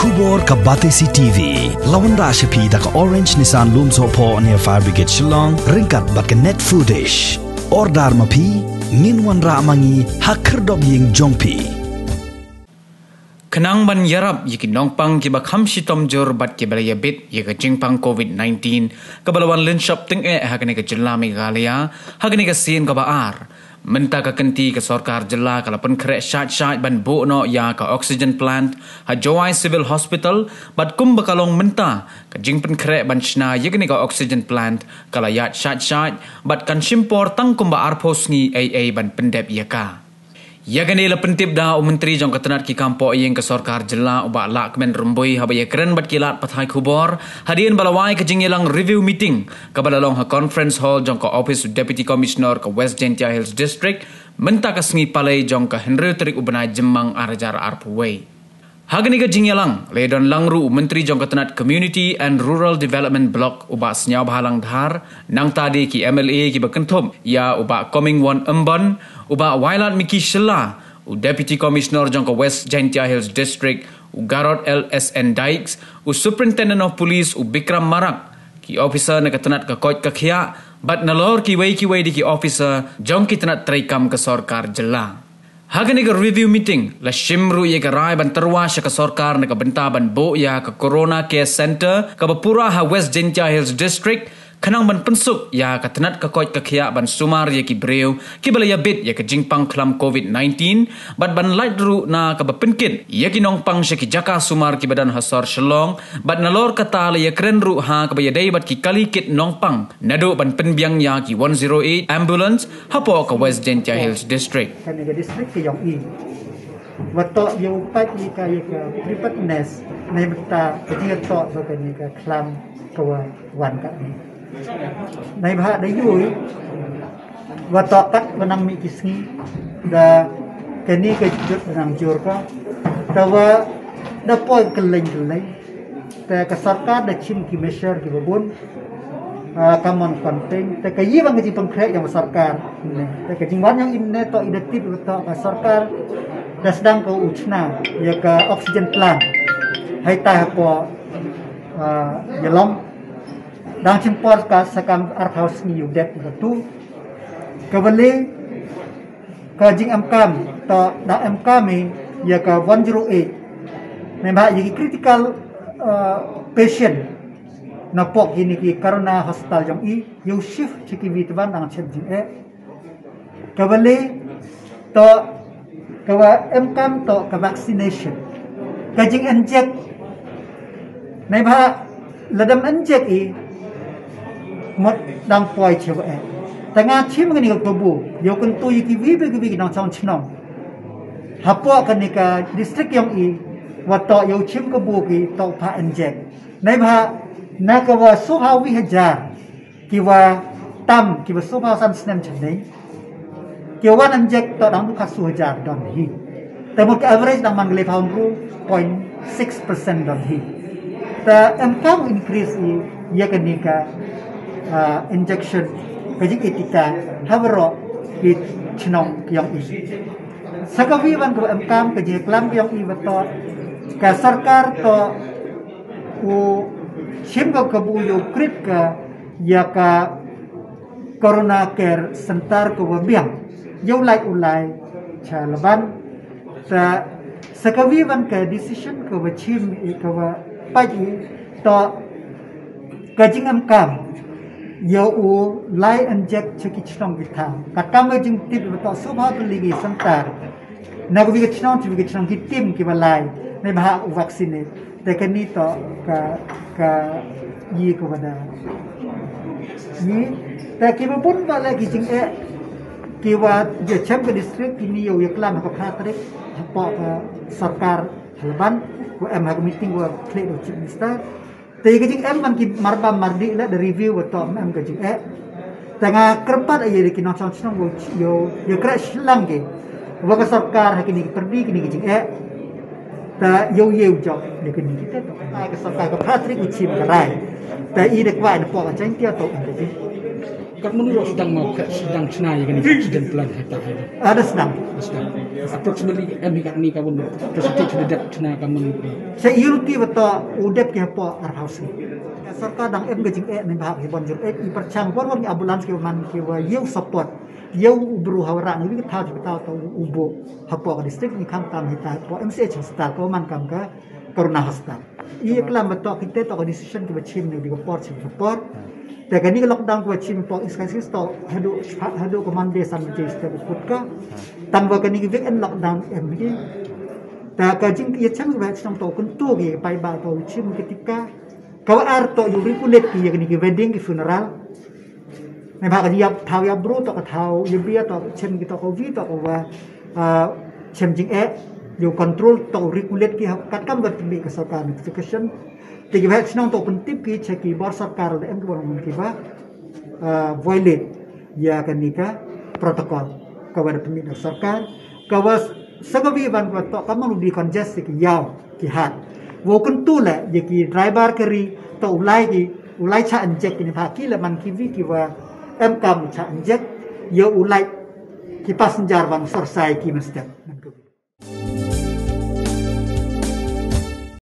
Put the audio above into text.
Kubor ka Batesi TV. Lawan ra shapi da ka Orange Nissan Lumso po near Fire Brigade Shillong. Ringkat bat ka net footage. Ordar mapi. Minwan ra mangi hakerdop ying jongpi. Kenang ban yarap yiki nongpang ki bakham sitom jor bat ki balaya bit yika jingpang COVID-19 kabalawan linshop ting hakane ka jelami galia hakane ka sin ka baar menta ka kenti ka sarkar jela kalapun krek syat ban bo no ya ka oxygen plant ha Jowai Civil Hospital bat kum bakalong menta ka jingpen krek ban shna yikane ka oxygen plant kala yat syat bat kan simpor tang kum baar posngi AA ban pendep yaka Yagani la pentip da menteri jong ketenat ki kampo yang ke sarkar jela ubak lak men rumbui habaya keren bat kilat pathai kubor hadian balawai ke jingyelang review meeting ke balalong ha conference hall jong ke office deputy commissioner ke West Gentia Hills district menta ke sengi palai jong ke Henry Terik ubenai jemang arajar arpuway Hagani ke jingyelang ledon langru menteri jong ketenat community and rural development block ubak senyaw bahalang dhar nang tadi ki MLA ki bekentum ya ubak coming one embon ubak wailat miki shela deputy commissioner jong ke West Gentia Hills district Garot LSN Dykes superintendent of police Bikram Marak ki officer na ketenat ke koj ke khia bat nalor ki wei di ki officer jong ki tenat traikam ke sarkar jela Hagani ke review meeting la shimru ye ke rai ban terwa sya ke sarkar na ke benta ban bo ya ke corona care center ke bapura ha West Gentia Hills district kanang ban pensuk ya ke tenat ke koj ke khia ban sumar ye ki breu ki balaya bit ye ke jingpang klam COVID-19 bat ban light ru na ke bapenkit ye ki nongpang sya ki jaka sumar ki badan hasar shelong bat nalor kata la ye keren ru ha ke bayadai bat ki kali kit nongpang nado ban penbiang ya ki 108 ambulance hapo ke West Gentia Hills district kan ke district ke yong i wato yo pat ni ka ye ke preparedness nei beta ke to so ke ni ka klam ko wan ka niในภาคได้ยุยว่าต่อตักมันนั่งมีกิสงี้แต่แค่นี้ก็จุดนั่งจูร์ก็แต่ว่าได้ปล่อยกันเลยแต่กษัตริย์ได้ชิมกิเมเชอร์กิบบุญกำมันคอนเทนแต่ก็ยี่บางทีเป็นเครyang besarkanแต่ก็จริงวันyang ini to identik to besarkan dan sedang ke ucna ya ke oksigen plant hai tah ko ya long dan simpor ka sakam arthouse ni yudet betu kebeli ke jing amkam to da amkam ya ka 108 memang jadi critical patient napok ini ki karena hospital jong i you shift chiki vitban dang chet jing kebeli to kawa amkam to ka vaccination ka jing inject memang ladam inject i mot dang poi chewa tengah chim ngani ka tobu yo kun tu yiki vi dang chong chnong hapo kan ni ka district yang i wato yo chim ka bu ki to pha inject nai bha na ka wa su ha wi hajar ki wa tam ki wa su ha san snem chne ki wa inject to dang ka su hajar don hi te mo ka average dang man le pound ru 0.6% don hi ta income increase i ya kan ni ka injection kajik etika havro it chnong yang i sakawi ban ko amkam kajik klam yang i bato ka sarkar to u shimgo kabu yo krit ka ya ka corona care center ko biang yo lai ulai chalaban sa sakawi ban ka decision ko chim ko paji to kajing amkam yo u lai inject chiki chnong bitha katam jing tip to subha ligi santar na ko bi chnong ki tim ki balai ne bha vaccine te kani to ka yi ko bada ni te ki bun bala ki jing ki wa je cham ke district ki ni yo yaklam ka phatrik pa sarkar halban ko am ha meeting wa klek do chief minister Tapi kecik man ki marba mardi la the review beto am kecik tengah kerpat aja di kino chong chong yo crash lang ke wa ka sarkar hakini perdi kini kecik ta yo job de kini kita to ka sarkar ka Patrick uchim ka rai ta i de kwa de po ka chang tia to kat menurut sedang mau sedang senai kan accident plan hata ada sedang approximately kat ni kawan percentage dedak senai kamu saya iruti betul udep ke apa arhaus serta dang gajing ni bahak ke bonjur i percang pon wong ambulans ke man ke wa yeu support yeu ubru hawra ni kita tahu ubo apa ke distrik ni kam tam hita po MCH hospital ko man kam ka Corona hospital i kelam betul kita to decision ke bachim ni di supportแต่กันนี้ก็ล็อกดาวน์กว่าชิมปอกอิสกันซิสโตฮัดูคอมมานเดซันเจสเตอร์พุทธก็ตั้งว่ากันนี้ก็เวกอันล็อกดาวน์นี่แต่ก็จริงที่ช่างแบบช่างโตคนตู้กี่ไปบ่าวโตชิมketika kalau artoอยู่ริคุเล็กกี่กันนี้ก็ wedding กี่ funeral ในภาคกันยับเท้ายับบรูต่อกับเท้ายับเบี้ยต่อเช่นกี่ต่อโควิดต่อกับว่าเช่นจริงอยู่ control ต่อริคุเล็กกี่กัดกำบัดมีกับสการ notification tiga bahas senang untuk pentip ki ceki bor sarkar le em borong kiba violate ya kan nika protokol kawan pembina sarkar kawas sagabi ban ko to kamu di congest ki yaw ki hat wo kun tu le ye ki driver keri to ulai cha injek ni pha ki le man ki vi ki wa em kam cha injek yo ulai ki passenger ban sorsai ki mesti